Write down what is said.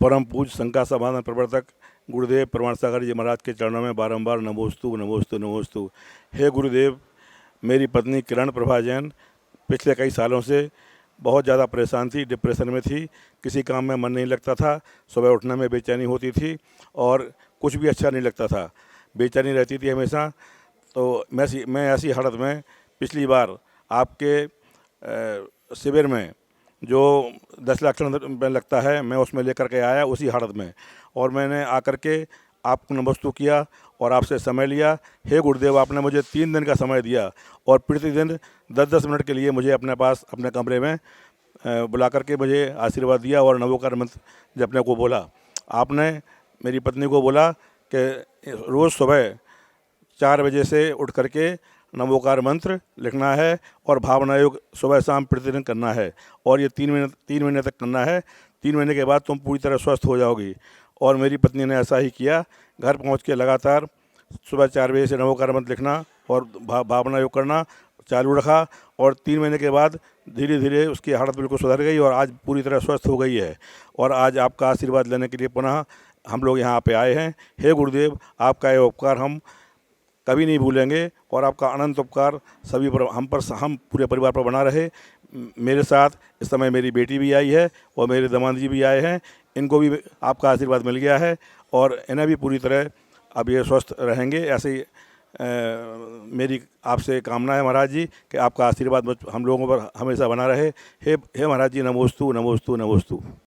परम पूज्य शंका समाधान प्रवर्तक गुरुदेव प्रमाण सागर जी महाराज के चरणों में बारंबार नमोस्तु नमोस्तु नमोस्तु। हे गुरुदेव, मेरी पत्नी किरण प्रभा जैन पिछले कई सालों से बहुत ज़्यादा परेशान थी, डिप्रेशन में थी। किसी काम में मन नहीं लगता था, सुबह उठने में बेचैनी होती थी और कुछ भी अच्छा नहीं लगता था, बेचैनी रहती थी हमेशा। तो मैं ऐसी हालत में पिछली बार आपके शिविर में जो 10 लाख रुपये लगता है, मैं उसमें लेकर के आया उसी हालत में, और मैंने आकर के आपको नमस्तु किया और आपसे समय लिया। हे गुरुदेव, आपने मुझे 3 दिन का समय दिया और प्रतिदिन 10-10 मिनट के लिए मुझे अपने पास अपने कमरे में बुला करके मुझे आशीर्वाद दिया और नवोकार मंत्र जपने को बोला। आपने मेरी पत्नी को बोला कि रोज़ सुबह 4 बजे से उठ करके नवोकार मंत्र लिखना है और भावना योग सुबह शाम प्रतिदिन करना है, और ये 3 महीने तक करना है। 3 महीने के बाद तुम पूरी तरह स्वस्थ हो जाओगी। और मेरी पत्नी ने ऐसा ही किया। घर पहुंच के लगातार सुबह 4 बजे से नवोकार मंत्र लिखना और भावना योग करना चालू रखा, और 3 महीने के बाद धीरे धीरे उसकी हालत बिल्कुल सुधर गई और आज पूरी तरह स्वस्थ हो गई है। और आज आपका आशीर्वाद लेने के लिए पुनः हम लोग यहाँ पे आए हैं। हे गुरुदेव, आपका ये उपकार हम कभी नहीं भूलेंगे और आपका अनंत उपकार सभी पर, हम पूरे परिवार पर बना रहे। मेरे साथ इस समय मेरी बेटी भी आई है और मेरे दामाद जी भी आए हैं, इनको भी आपका आशीर्वाद मिल गया है और इन्हें भी पूरी तरह अब ये स्वस्थ रहेंगे। ऐसे ही मेरी आपसे कामना है महाराज जी कि आपका आशीर्वाद हम लोगों पर हमेशा बना रहे। हे महाराज जी, नमोस्तु नमोस्तु नमोस्तु।